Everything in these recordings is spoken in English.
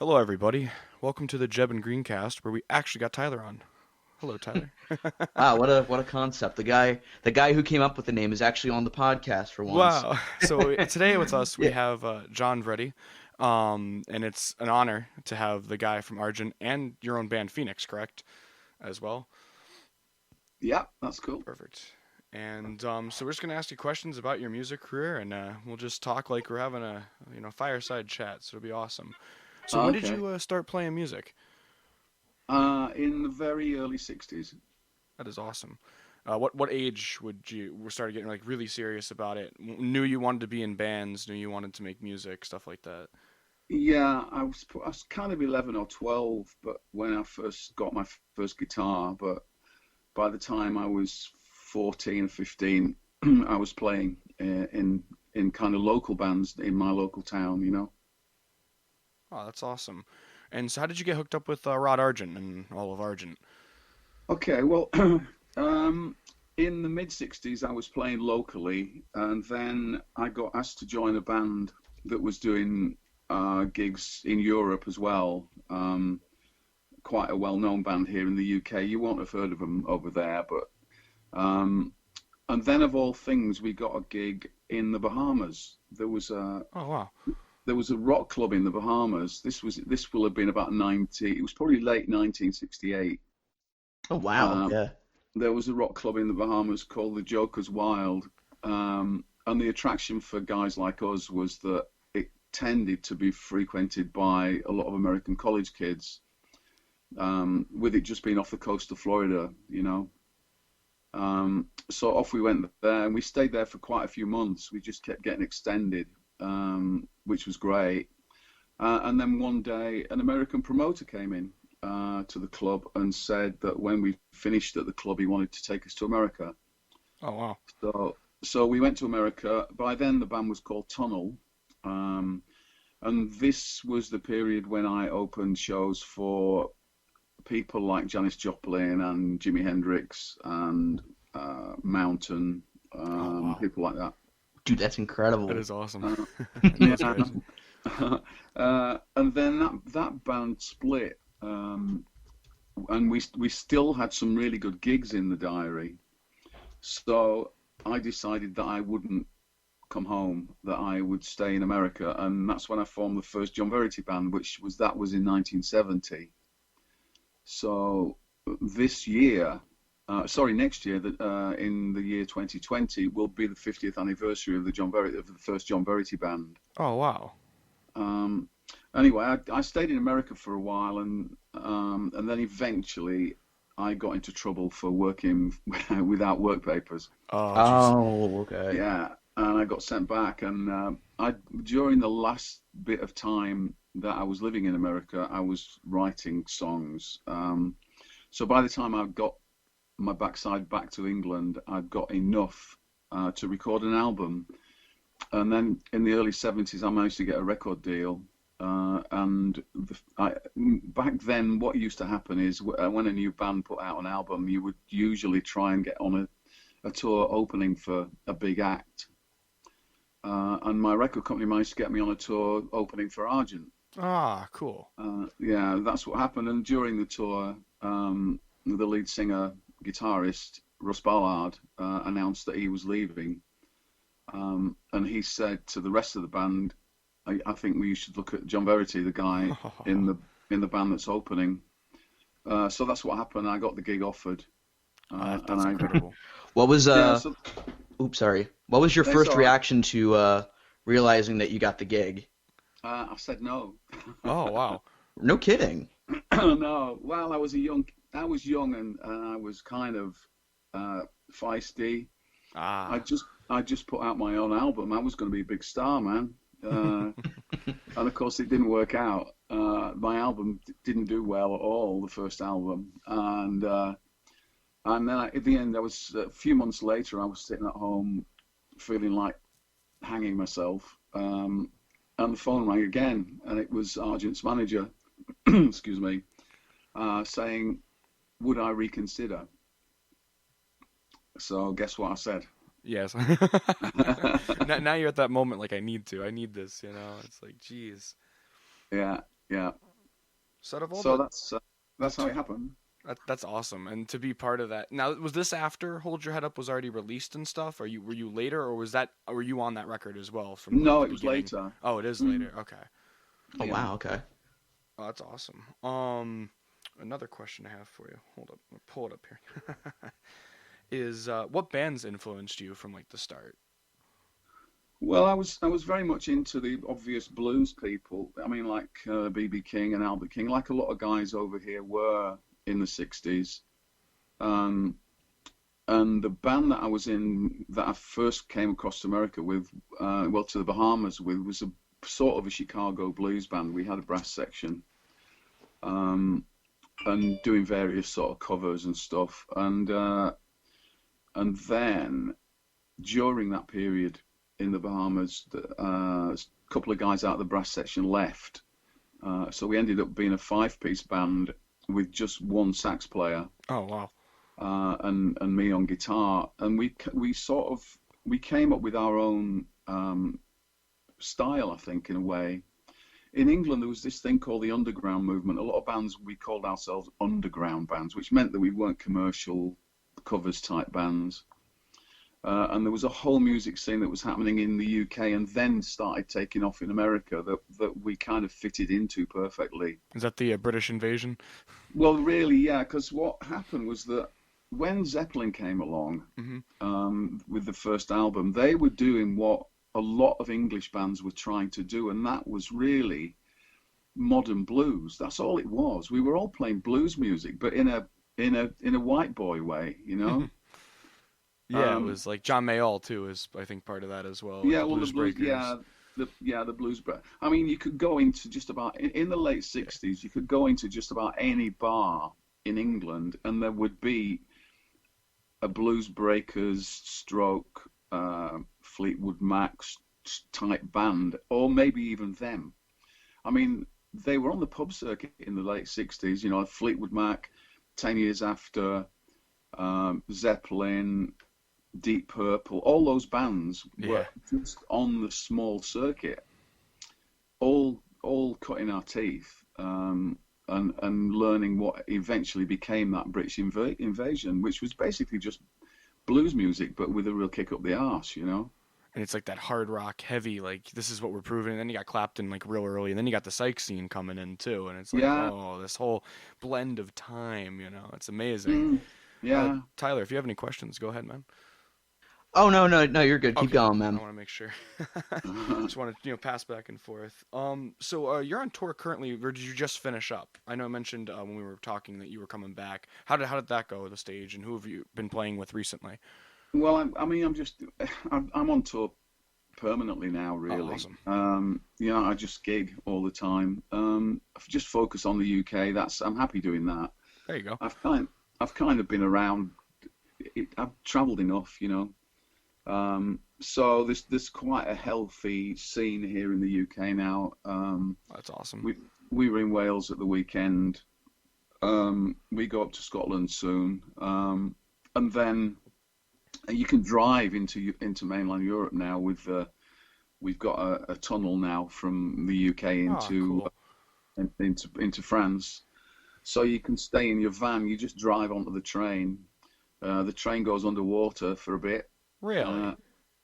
Hello, everybody. Welcome to the Jebb and Greencast, where we actually got Tyler on. Hello, Tyler. Wow, what a concept. The guy who came up with the name is actually on the podcast for once. Wow. So today with us, we Yeah. have John Verity, and it's an honor to have the guy from Argent and your own band, Pheonix, correct, as well? Yeah, that's cool. Perfect. And so we're just gonna ask you questions about your music career, and we'll just talk like we're having a fireside chat. So it'll be awesome. So when did Okay. you start playing music? In the very early 60s. That is awesome. What age would you started getting like really serious about it? Knew you wanted to be in bands, knew you wanted to make music, stuff like that. Yeah, I was kind of 11 or 12, but when I first got my first guitar, but by the time I was 14 or 15, I was playing in kind of local bands in my local town. Oh, that's awesome. And so, how did you get hooked up with Rod Argent and all of Argent? Okay, well, um, in the mid 60s, I was playing locally, and then I got asked to join a band that was doing gigs in Europe as well. Quite a well-known band here in the UK. You won't have heard of them over there, but um, and then of all things, we got a gig in the Bahamas. Oh, wow. There was a rock club in the Bahamas. This will have been about 90. It was probably late 1968. Oh wow, Um, yeah. there was a rock club in the Bahamas called the Joker's Wild, and the attraction for guys like us was that it tended to be frequented by a lot of American college kids, with it just being off the coast of Florida. So off we went there, and we stayed there for quite a few months. We just kept getting extended, which was great. And then one day, an American promoter came in to the club and said that when we finished at the club, he wanted to take us to America. Oh, wow. So we went to America. By then, the band was called Tunnel, um, and this was the period when I opened shows for people like Janis Joplin and Jimi Hendrix and Mountain, Oh, wow. people like that. Dude, that's That incredible. is awesome. Uh, That's yeah. crazy. And then that band split, and we still had some really good gigs in the diary. So I decided that I wouldn't come home, that I would stay in America, and that's when I formed the first John Verity band, that was in 1970. So this year, next year, in the year 2020, will be the 50th anniversary of the first John Verity band. Oh, wow. Um, anyway, I stayed in America for a while, and then eventually I got into trouble for working without work papers. Oh, jeez. Oh, okay. Yeah, and I got sent back. And I during the last bit of time that I was living in America, I was writing songs. So by the time I got my backside back to England, I'd got enough to record an album. And then in the early 70s, I managed to get a record deal. Back then, what used to happen is when a new band put out an album, you would usually try and get on a tour opening for a big act. And my record company managed to get me on a tour opening for Argent. Ah, cool. Yeah, that's what happened. And during the tour, the lead singer, guitarist, Russ Ballard, announced that he was leaving. And he said to the rest of the band, I think we should look at John Verity, the guy in the band that's opening. So that's what happened. I got the gig offered, and That's I incredible. What was yeah. So oops, sorry. What was your it's first all right. reaction to realizing that you got the gig? I said no. Oh, wow. No kidding. No. Well, I was young, and I was kind of feisty. I Ah, just I just put out my own album. I was going to be a big star, man. And of course, it didn't work out. My album didn't do well at all, the first album. And then at the end, I was a few months later, I was sitting at home feeling like hanging myself. And the phone rang again, and it was Argent's manager, excuse me, saying, would I reconsider? So guess what I said? yes. Now you're at that moment, like, I need this, It's like, geez. Yeah, yeah. So out of all So the that's how it happened. that's awesome, and to be part of that. Now, was this after Hold Your Head Up was already released and stuff? Were you later, or were you on that record as well from like No, the it was beginning? later. Oh, it is Mm, later. Okay. Oh yeah. wow, okay. Oh, that's awesome. Another question I have for you. Hold up, I'll pull it up here. Is what bands influenced you from like the start? Well, I was very much into the obvious blues people. I mean, like B.B. King and Albert King, like a lot of guys over here were in the '60s. Um, and the band that I was in, that I first came across America with, well, to the Bahamas with, was a sort of a Chicago blues band. We had a brass section, um, and doing various sort of covers and stuff. And then during that period in the Bahamas, a couple of guys out of the brass section left. So we ended up being a five-piece band with just one sax player, Oh wow. and me on guitar. And we came up with our own style, I think, in a way. In England, there was this thing called the underground movement. A lot of bands, we called ourselves underground bands, which meant that we weren't commercial covers type bands. And there was a whole music scene that was happening in the UK and then started taking off in America that we kind of fitted into perfectly. Is that the British invasion? Well, really, yeah, because what happened was that when Zeppelin came along, Hmm. with the first album, they were doing what a lot of English bands were trying to do, and that was really modern blues. That's all it was. We were all playing blues music, but in a white boy way, you know. Yeah, it Um, was like John Mayall too is I think part of that as well with yeah, the well, the Blues blues, Breakers. the blues. I mean, you could go into just about in the late '60s. You could go into just about any bar in England, and there would be a Blues Breakers, stroke, Fleetwood Mac's type band, or maybe even them. I mean, they were on the pub circuit in the late '60s. You know, Fleetwood Mac, 10 years after, Zeppelin, Deep Purple, all those bands were Yeah. just on the small circuit, all cutting our teeth, and learning what eventually became that British invasion, which was basically just blues music, but with a real kick up the arse, you know. And it's like that hard rock heavy, like this is what we're proving. And then you got Clapton like real early, and then you got the psych scene coming in too, and it's like, Yeah, oh, this whole blend of time, it's amazing. mm, yeah. Tyler, if you have any questions, go ahead, man. Oh no, you're good. Keep Okay, going, I man. want to make sure. Just want to pass back and forth. So you're on tour currently, or did you just finish up? I know I mentioned when we were talking that you were coming back. How did that go, the stage, and who have you been playing with recently? Well, I mean, I'm on tour permanently now, Oh, really. awesome. You know, I just gig all the time. I've just focus on the UK. I'm happy doing that. There you go. I've kind of been around. I've travelled enough, you know. So there's quite a healthy scene here in the UK now. That's awesome. We were in Wales at the weekend. We go up to Scotland soon, and then you can drive into mainland Europe now. We've got a tunnel now from the UK Oh, cool. into France, so you can stay in your van. You just drive onto the train. The train goes underwater for a bit. Really?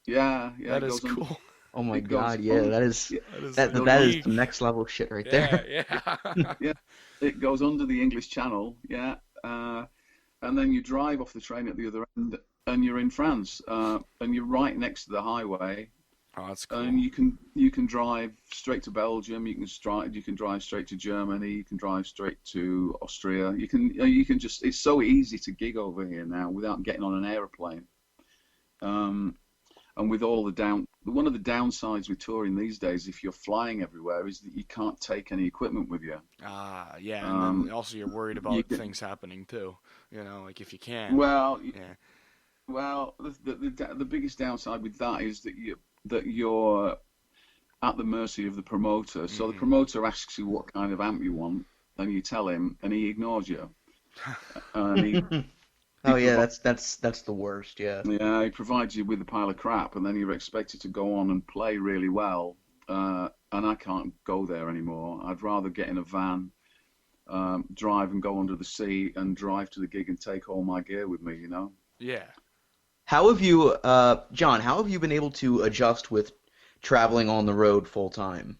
Yeah, That it is goes under. cool. Oh my It goes God, yeah, that is yeah, That is that goes that under, is unique. the next level shit right Yeah, there. yeah. yeah, it goes under the English Channel. Yeah, and then you drive off the train at the other end, and you're in France, and you're right next to the highway, Oh, that's cool. and you can drive straight to Belgium. You can drive straight to Germany. You can drive straight to Austria. You can just. It's so easy to gig over here now without getting on an aeroplane. And with all one of the downsides with touring these days, if you're flying everywhere, is that you can't take any equipment with you. Ah, yeah, and then Um, also you're worried you about can, things happening too. Like if you can. well, Yeah. well, the biggest downside with that is that you're at the mercy of the promoter. So the Hmm. promoter asks you what kind of amp you want, and you tell him, and he ignores you. And he Oh yeah, provides that's the worst. Yeah. yeah, he provides you with a pile of crap, and then you're expected to go on and play really well. And I can't go there anymore. I'd rather get in a van drive and go under the sea and drive to the gig and take all my gear with me, you know. Yeah. How have you, John? How have you been able to adjust with traveling on the road full time?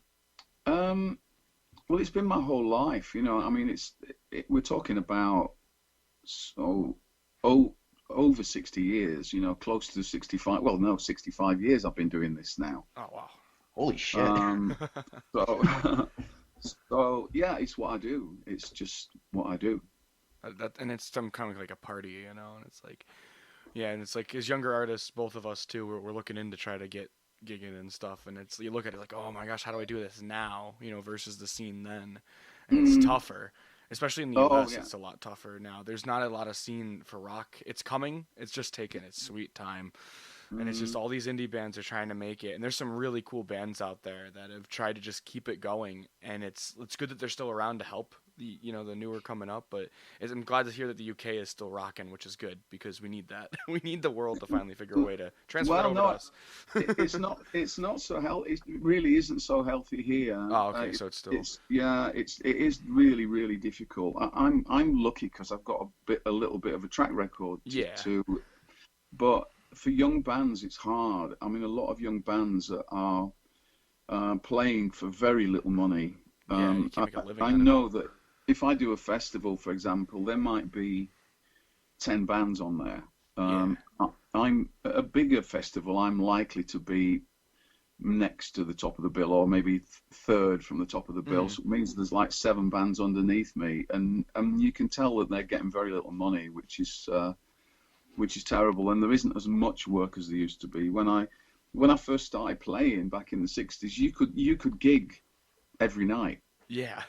Well, it's been my whole life, you know. I mean, we're talking about over 60 years, you know, close to 65. Well, no, 65 years I've been doing this now. Oh wow. Holy shit! So, so yeah, it's what I do. It's just what I do. And it's some kind of like a party, you know, and it's like, yeah, and it's like as younger artists, both of us too, we're looking in to try to get gigging and stuff, and it's you look at it like, oh my gosh, how do I do this now, you know, versus the scene then, and it's tougher, especially in the US. Yeah. It's a lot tougher now. There's not a lot of scene for rock. It's coming. It's just taking its sweet time. And it's just all these indie bands are trying to make it, and there's some really cool bands out there that have tried to just keep it going, and it's good that they're still around to help the the newer coming up. But I'm glad to hear that the UK is still rocking, which is good because we need that. We need the world to finally figure a way to transfer it over to us. It's not so healthy. It really isn't so healthy here. Oh, okay, so it's still. It is really really difficult. I'm lucky because I've got a little bit of a track record. But for young bands, it's hard. I mean, a lot of young bands are playing for very little money. You can't make a living I know that if I do a festival, for example, there might be 10 bands on there. I'm at a bigger festival. I'm likely to be next to the top of the bill, or maybe third from the top of the bill. So it means there's like 7 bands underneath me, and you can tell that they're getting very little money, which is terrible. And there isn't as much work as there used to be. When I first started playing back in the 60s, you could gig every night. Yeah.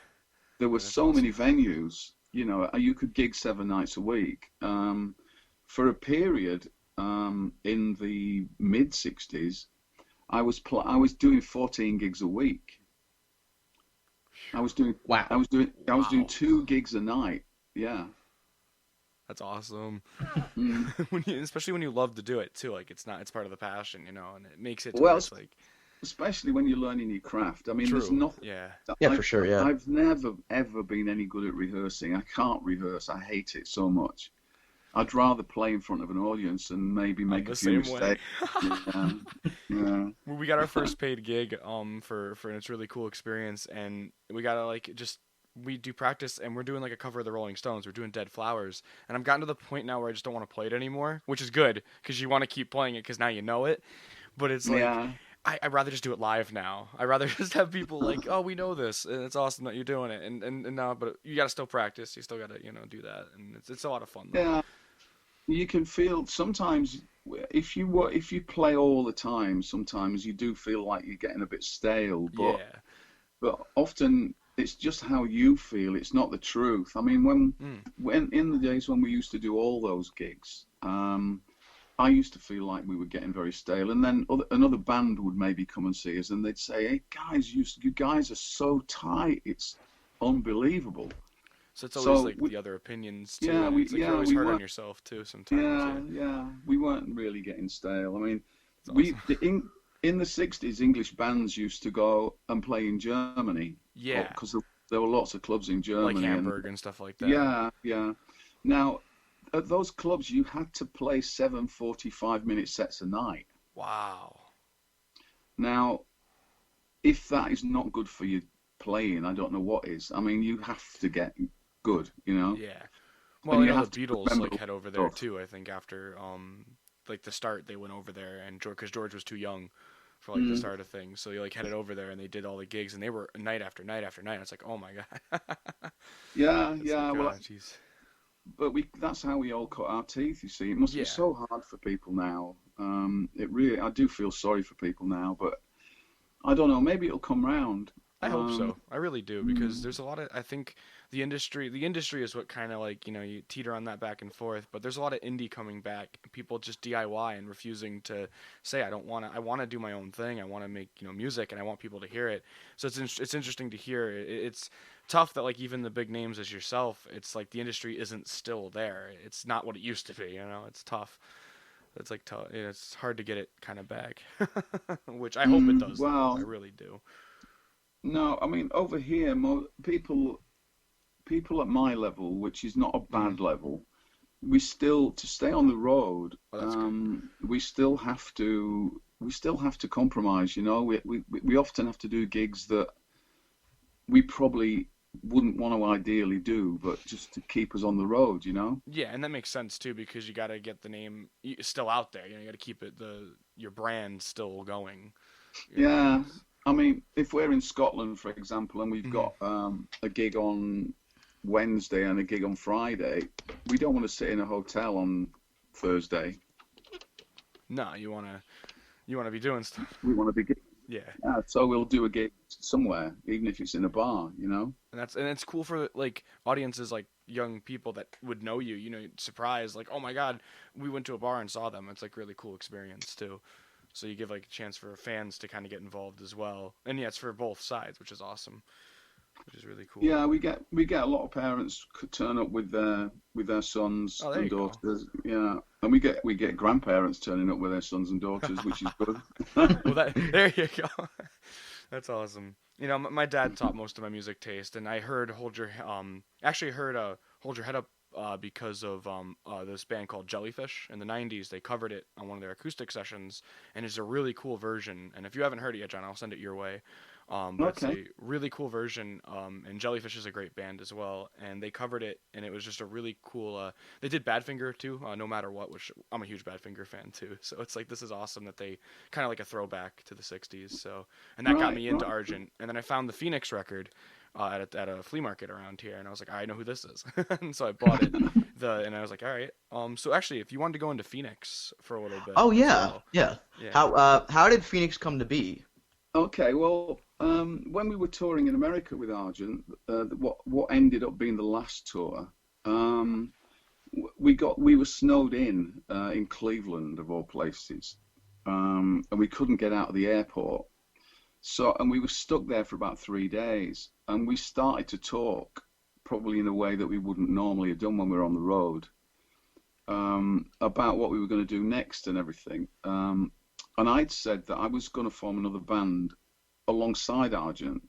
There were so many venues, you know, you could gig 7 nights a week. For a period in the mid 60s, I was doing 14 gigs a week. I was doing 2 gigs a night. Yeah. That's awesome. Especially when you love to do it too. Like it's part of the passion, you know, and it makes it. It's like. Especially when you're learning your craft. I mean, there's nothing. Yeah, for sure. Yeah. I've never ever been any good at rehearsing. I can't rehearse. I hate it so much. I'd rather play in front of an audience and maybe make a few mistakes. We got our first paid gig for and it's a really cool experience, and we gotta we do practice, and we're doing like a cover of the Rolling Stones. We're doing Dead Flowers, and I've gotten to the point now where I just don't want to play it anymore, which is good because you want to keep playing it because now you know it. But it's like I'd rather just do it live now. I'd rather just have people like, oh, we know this, and it's awesome that you're doing it, and now, but you gotta still practice. You still gotta do that, and it's a lot of fun though. Yeah, you can feel sometimes if you play all the time, sometimes you do feel like you're getting a bit stale. But often it's just how you feel. It's not the truth. I mean, when in the days when we used to do all those gigs, I used to feel like we were getting very stale, and then another band would maybe come and see us, and they'd say, "Hey guys, you guys are so tight. It's unbelievable." So it's always the other opinions too. Yeah, you're always hard on yourself too sometimes. Yeah. We weren't really getting stale. I mean, in the 60s, English bands used to go and play in Germany. Yeah. Because there were lots of clubs in Germany. Like Hamburg and stuff like that. Yeah. Now, at those clubs, you had to play 7 45-minute sets a night. Wow. Now, if that is not good for you playing, I don't know what is. I mean, you have to get good, you know? Yeah. Well, the Beatles head over there too, I think, after the start, they went over there, and because George was too young for the start of things, so he headed over there, and they did all the gigs, and they were night after night after night. It's like, oh my god. Yeah. Geez. But that's how we all cut our teeth. You see, it must be so hard for people now. I do feel sorry for people now, but I don't know. Maybe it'll come round. I hope so. I really do, because there's a lot of, I think the industry is what kind of you teeter on that back and forth, but there's a lot of indie coming back, people just DIY and refusing to say, I want to do my own thing. I want to make, music, and I want people to hear it. So it's interesting to hear. It's tough that even the big names as yourself, it's the industry isn't still there. It's not what it used to be, it's tough. It's tough. It's hard to get it kind of back, which I hope it does. Well, I really do. No, I mean, over here, people people at my level, which is not a bad level, we still, to stay on the road, Oh, that's good. we still have to compromise. You know, we often have to do gigs that we probably wouldn't want to ideally do, but just to keep us on the road. You know. Yeah, and that makes sense too because you got to get the name still out there. You know, you got to keep it your brand still going. You know. Yeah. I mean, if we're in Scotland, for example, and we've Mhm. got a gig on Wednesday and a gig on Friday, we don't want to sit in a hotel on Thursday. No, you wanna be doing stuff. We want to be Yeah. so we'll do a gig somewhere, even if it's in a bar, you know. And it's cool for like audiences like young people that would know you, surprised like, "Oh my God, we went to a bar and saw them." It's like really cool experience too. So you give like a chance for fans to kind of get involved as well. And yeah, it's for both sides, which is awesome, which is really cool. Yeah, we get a lot of parents could turn up with their sons Oh, there and you go. daughters. Yeah, and we get grandparents turning up with their sons and daughters, which is good. Well, there you go. That's awesome. My dad taught most of my music taste, and I heard actually heard Hold Your Head Up because of this band called Jellyfish in the '90s. They covered it on one of their acoustic sessions, and it's a really cool version. And if you haven't heard it yet, John, I'll send it your way. But it's Okay. a really cool version, and Jellyfish is a great band as well. And they covered it, and it was just a really cool. They did Badfinger too, No Matter What, which I'm a huge Badfinger fan too. So it's like this is awesome that they kind of like a throwback to the '60s. So and that got Right, me into right. Argent, and then I found the Pheonix record at a flea market around here, and I was like, I know who this is, and so I bought it. And I was like, all right. So actually, if you wanted to go into Phoenix for a little bit Oh as yeah, well, yeah. yeah. How did Phoenix come to be? Okay, well, when we were touring in America with Argent, what ended up being the last tour, we were snowed in Cleveland of all places, and we couldn't get out of the airport. And we were stuck there for about 3 days, and we started to talk, probably in a way that we wouldn't normally have done when we were on the road, about what we were going to do next and everything. And I'd said that I was going to form another band alongside Argent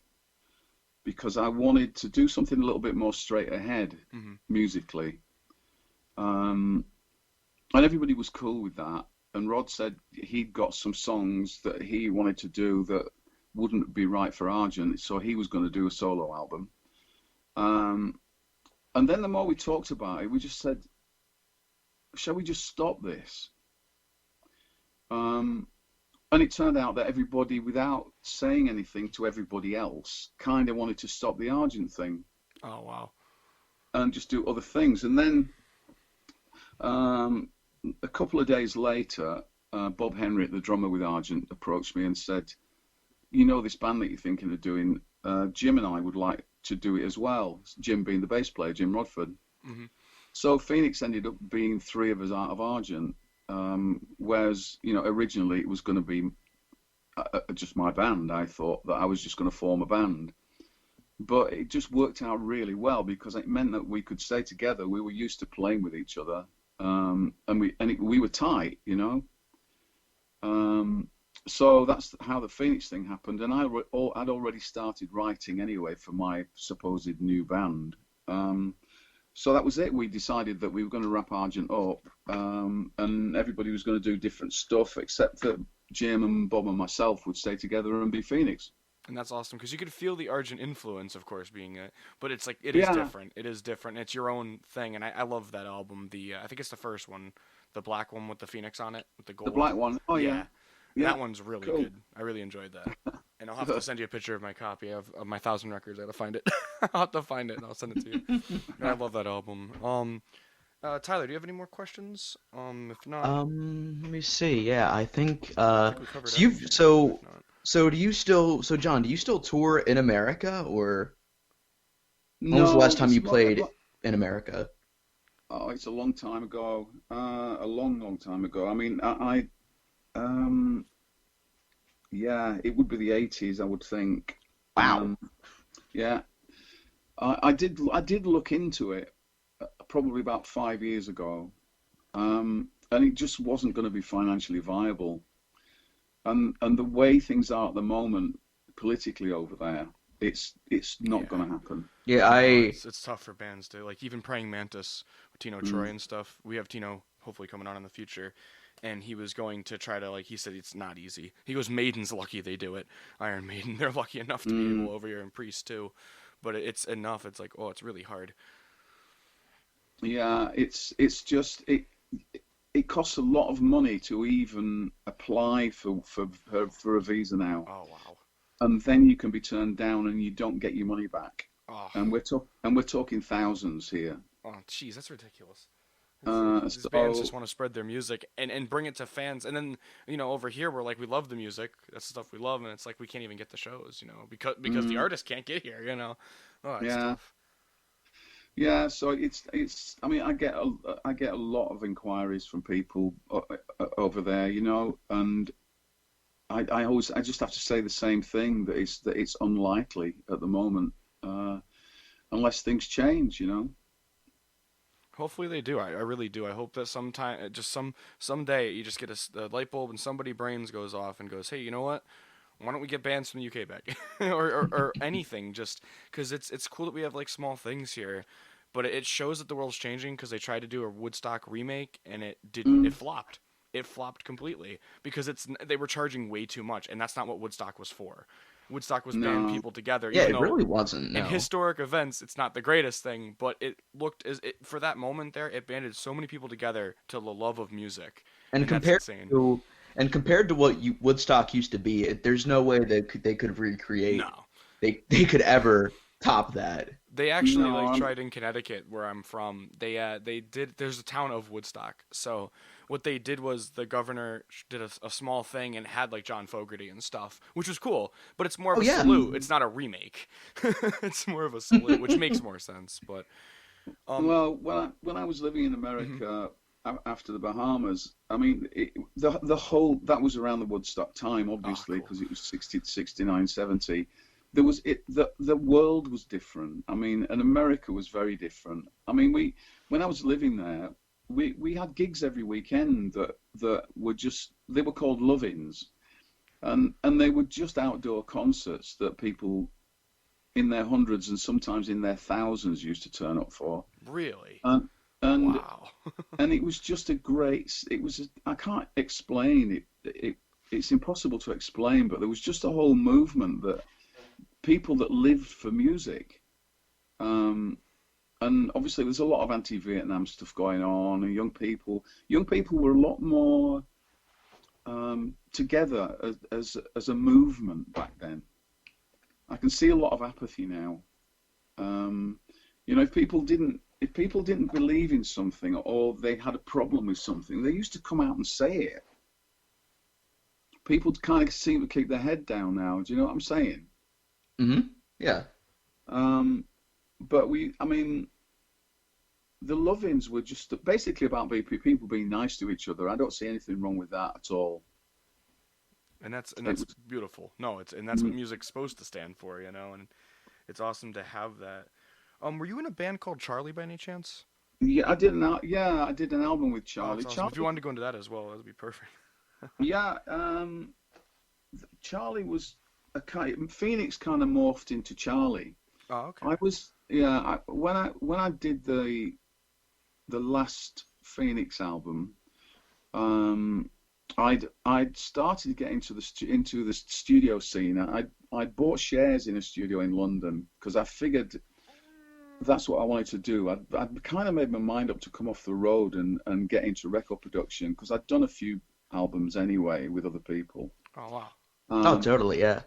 because I wanted to do something a little bit more straight ahead Hmm. musically. And everybody was cool with that. And Rod said he'd got some songs that he wanted to do that wouldn't be right for Argent, so he was going to do a solo album. And then the more we talked about it, we just said, shall we just stop this? And it turned out that everybody, without saying anything to everybody else, kind of wanted to stop the Argent thing Oh wow. and just do other things. And then a couple of days later, Bob Henry, the drummer with Argent, approached me and said, you know this band that you're thinking of doing, Jim and I would like to do it as well. Jim being the bass player, Jim Rodford. Hmm. So Pheonix ended up being three of us out of Argent, whereas, originally it was going to be just my band. I thought that I was just going to form a band. But it just worked out really well because it meant that we could stay together. We were used to playing with each other, and we were tight, So that's how the Pheonix thing happened, and I'd already started writing anyway for my supposed new band. So that was it. We decided that we were going to wrap Argent up, and everybody was going to do different stuff, except that Jim and Bob and myself would stay together and be Pheonix. And that's awesome because you could feel the Argent influence, of course, being it, but it's like it is Yeah, different. It is different. It's your own thing, and I love that album. I think it's the first one, the black one with the Phoenix on it with the the gold. black one. Oh yeah, Yeah, and yeah, that one's really cool. good. I really enjoyed that. And I'll have to Good. send you a picture of my copy of my 1,000 records. I gotta find it. I'll have to find it and I'll send it to you. I love that album. Tyler, do you have any more questions? If not, Let me see. Yeah, I think I think we covered so you've everything. If so not, so do you still so John, do you still tour in America, or when was the last No, time you played in America? oh, it's a long time ago. A long, long time ago. I mean, um, yeah, it would be the 80s, I would think. Wow. Yeah, I did look into it probably about 5 years ago, and it just wasn't going to be financially viable. And the way things are at the moment politically over there, it's not Yeah. going to happen. Yeah, No, I it's tough for bands to like even Praying Mantis with Tino Troy and stuff. We have Tino hopefully coming on in the future, and he was going to try to like he said it's not easy. He goes Maiden's lucky they do it. Iron Maiden they're lucky enough to be able over here and Priest too, but it's enough. It's like it's really hard. Yeah, it's just it costs a lot of money to even apply for a visa now, Oh wow. and then you can be turned down and you don't get your money back. Oh And we're talking thousands here. jeez, that's ridiculous. These bands So just want to spread their music and bring it to fans, and then over here we're like we love the music, that's the stuff we love, and it's like we can't even get the shows, because the artist can't get here. Oh, it's yeah, tough. yeah. So it's. I mean, I get a lot of inquiries from people over there, and I just have to say the same thing, that it's unlikely at the moment, unless things change. Hopefully they do. I really do. I hope that sometime, just someday, you just get a light bulb and somebody brains goes off and goes, hey, you know what? Why don't we get bands from the UK back, or anything? Just because it's cool that we have like small things here, but it shows that the world's changing. Because they tried to do a Woodstock remake and it didn't. It flopped. It flopped completely because they were charging way too much, and that's not what Woodstock was for. Woodstock was band No. people together. yeah, Even it though really wasn't. in No. historic events, it's not the greatest thing, but it looked for that moment there. It banded so many people together to the love of music, And and that's compared insane. to what Woodstock used to be, there's no way they could recreate. No, They could ever top that. they actually No, I'm- tried in Connecticut, where I'm from. They did. There's a town of Woodstock, so what they did was the governor did a small thing and had like John Fogerty and stuff, which was cool. But it's more of Oh, a yeah. salute. It's not a remake. It's more of a salute, which makes more sense. But Well, when I was living in America after the Bahamas, I mean, the whole that was around the Woodstock time, obviously, cool. because it was 60, 69, 70. There was the world was different. I mean, and America was very different. I mean, when I was living there, we had gigs every weekend that were they were called love-ins, and they were just outdoor concerts that people in their hundreds and sometimes in their thousands used to turn up for. really, And wow. and it was just I can't explain it. It's impossible to explain, but there was just a whole movement that people that lived for music. And obviously there's a lot of anti-Vietnam stuff going on, and young people were a lot more together as a movement back then. I can see a lot of apathy now. If people didn't believe in something, or they had a problem with something, they used to come out and say it. People kind of seem to keep their head down now. Do you know what I'm saying? Mm-hmm. Yeah. But the love-ins were just basically about people being nice to each other. I don't see anything wrong with that at all. And that's beautiful. No, that's what music's supposed to stand for, and it's awesome to have that. Were you in a band called Charlie by any chance? Yeah, I did an album with Oh, Charlie. that's awesome. If you wanted to go into that as well, that would be perfect. Yeah, Charlie was Pheonix kind of morphed into Charlie. Oh, okay. When I did the last Pheonix album, I'd started to get into the studio scene. I'd bought shares in a studio in London because I figured that's what I wanted to do. I'd kind of made my mind up to come off the road and get into record production, because I'd done a few albums anyway with other people. Oh, wow. Oh, totally. Yeah.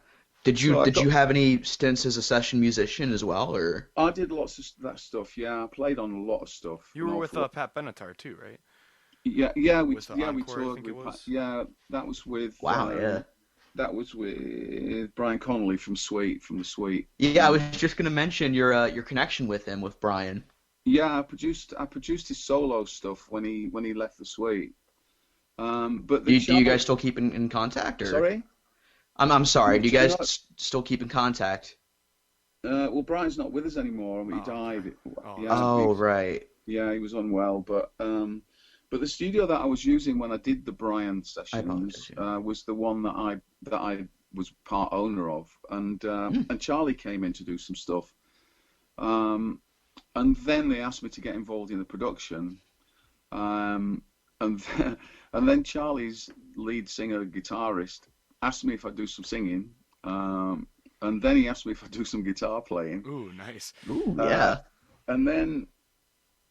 Did you have any stints as a session musician as well, or? I did lots of that stuff. Yeah, I played on a lot of stuff. You were with Pat Benatar too, right? We With the we Encore, I toured think it with was. that was with Wow. Yeah. that was with Brian Connolly from the Sweet. Yeah, I was just gonna mention your connection with him, with Brian. Yeah, I produced his solo stuff when he left the Sweet. But Do you guys still keep in contact, or? Sorry? I'm sorry. Do you guys No. still keep in contact? Well, Brian's not with us anymore. He Oh, died. Oh. Yeah, Oh, right. yeah, he was unwell. But the studio that I was using when I did the Brian sessions apologize, yeah. was the one that I was part owner of, and Charlie came in to do some stuff, and then they asked me to get involved in the production, and then, and then Charlie's lead singer guitarist asked me if I'd do some singing, and then he asked me if I'd do some guitar playing. Ooh, nice. Ooh, yeah. And then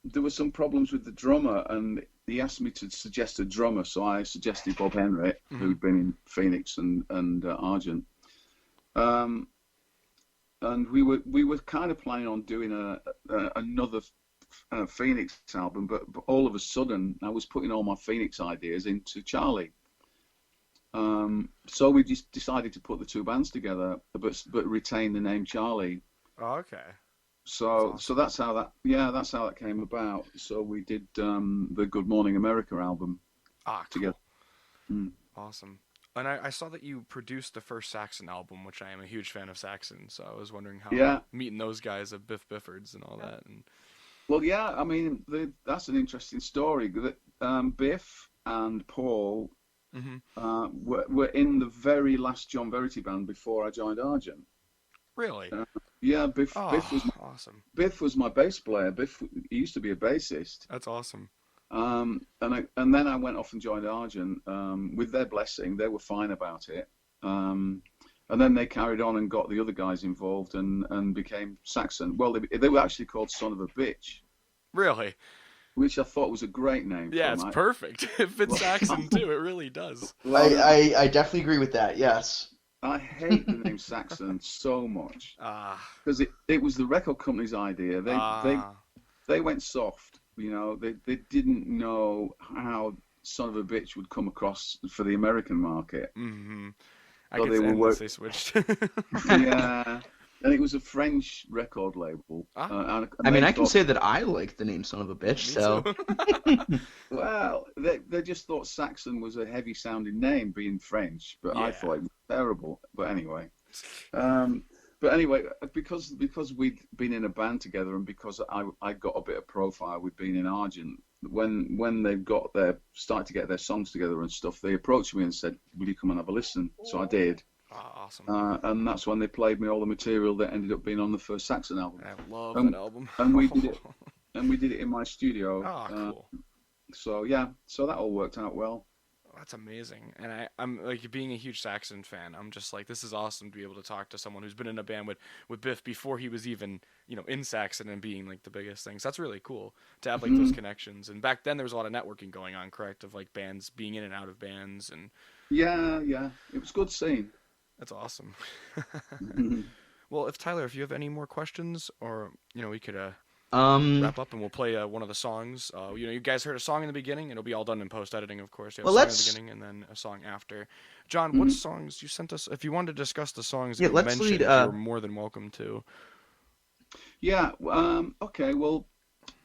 there were some problems with the drummer, and he asked me to suggest a drummer, so I suggested Bob Henry, who'd been in Pheonix and Argent. And we were kind of planning on doing another Pheonix album, but all of a sudden I was putting all my Pheonix ideas into Charlie. So we just decided to put the two bands together, but retain the name Charlie. Oh, okay. So that's how that came about. So we did the Good Morning America album together. Cool. Awesome. And I saw that you produced the first Saxon album, which I am a huge fan of Saxon. So I was wondering how meeting those guys of Biff Biffords and all that. And well, yeah, I mean that's an interesting story. Biff and Paul were in the very last John Verity band before I joined Argent. Really? Yeah, Biff was awesome. Biff was my bass player. He used to be a bassist. That's awesome. And then I went off and joined Argent. With their blessing, they were fine about it. And then they carried on and got the other guys involved and became Saxon. Well, they were actually called Son of a Bitch. Really? Which I thought was a great name. Yeah, it's perfect. It fits Saxon too. It really does. Well, I definitely agree with that. Yes. I hate the name Saxon so much because it was the record company's idea. They went soft, you know. They didn't know how Son of a Bitch would come across for the American market. Mm-hmm. So they switched. Yeah, and it was a French record label. I mean, I can say that I like the name Son of a Bitch. So, well, they just thought Saxon was a heavy-sounding name, being French, but I thought it was terrible. But anyway, because we'd been in a band together, and because I got a bit of profile with being in Argent, when they started to get their songs together and stuff, they approached me and said, "Will you come and have a listen?" So I did. Awesome. And that's when they played me all the material that ended up being on the first Saxon album. I love that album. And we did it. And we did it in my studio. Oh, cool. So that all worked out well. That's amazing. And I'm like, being a huge Saxon fan, I'm just like, this is awesome to be able to talk to someone who's been in a band with Biff before he was even, in Saxon and being like the biggest things. That's really cool to have like those connections. And back then there was a lot of networking going on, correct? Of like bands being in and out of bands and. Yeah. It was good seeing. That's awesome. Well, if you have any more questions, or we could wrap up and we'll play one of the songs. You guys heard a song in the beginning. It'll be all done in post editing, of course. You have a song in the beginning and then a song after. John, what songs you sent us? If you wanted to discuss the songs that you mentioned, you're more than welcome to. Yeah. Okay. Well,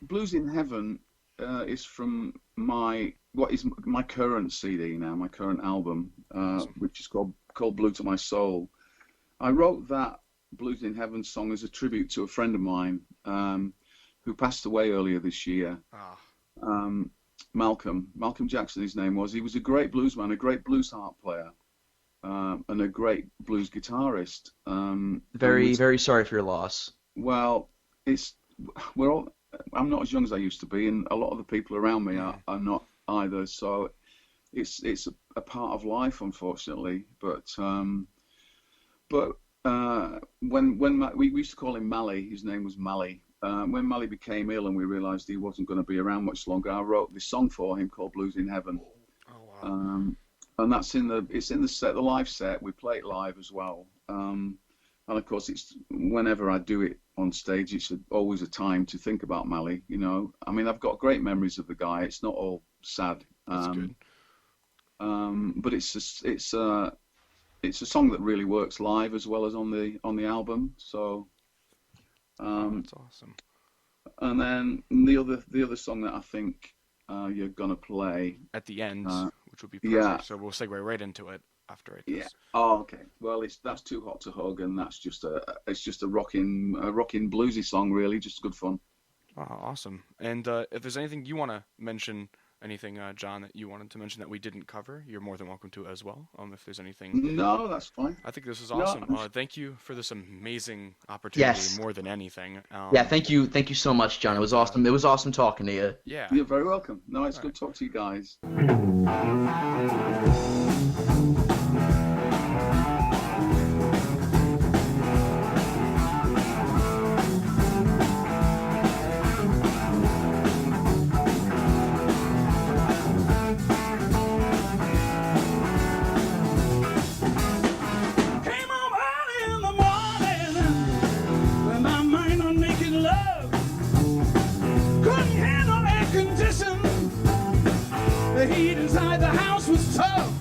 Blues in Heaven is from what is my current CD now, my current album, which is called Blue to My Soul. I wrote that Blues in Heaven song as a tribute to a friend of mine who passed away earlier this year. Malcolm Jackson, his name was. He was a great bluesman, a great blues harp player, and a great blues guitarist. Very sorry for your loss. Well, I'm not as young as I used to be, and a lot of the people around me are not either. So it's a part of life, unfortunately. But when we used to call him Mally, his name was Mally. When Mally became ill and we realised he wasn't going to be around much longer, I wrote this song for him called Blues in Heaven. Oh wow! And it's in the set, the live set. We play it live as well. And of course, it's whenever I do it on stage, it's always a time to think about Mally. I mean, I've got great memories of the guy. It's not all sad. That's good. But it's a song that really works live as well as on the album. So. That's awesome. And then the other song that I think you're gonna play at the end, which would be perfect. Yeah. So we'll segue right into it after it. Yeah. Oh, okay. Well, that's Too Hot to Hug, and that's just a rocking bluesy song, really, just good fun. Oh, awesome. And if there's anything you want to mention anything, John, that you wanted to mention that we didn't cover, you're more than welcome to as well. If there's anything. No, that's fine. I think this is awesome. No. Thank you for this amazing opportunity. Yes. More than anything. Yeah, thank you so much, John. It was awesome. It was awesome talking to you. Yeah. You're very welcome. No, it's good to talk to you guys. The heat inside the house was tough.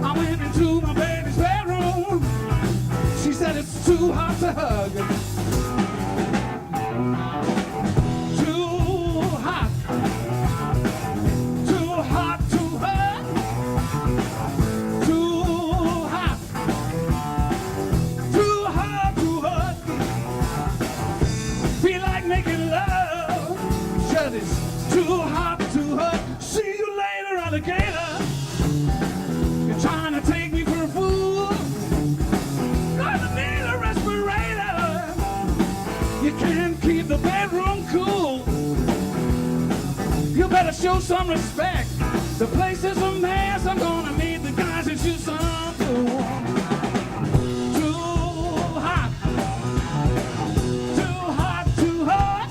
I went into my baby's bedroom. She said it's too hot to hug. Too hot. Too hot to hug. Too hot. Too hot to hug. Feel like making love. Shut it's too hot to hug. See you later, alligator. You're trying to take me for a fool. Gonna need a respirator. You can't keep the bedroom cool. You better show some respect. The place is a mess. I'm gonna need the guys that shoot some fool. Too hot. Too hot to hurt.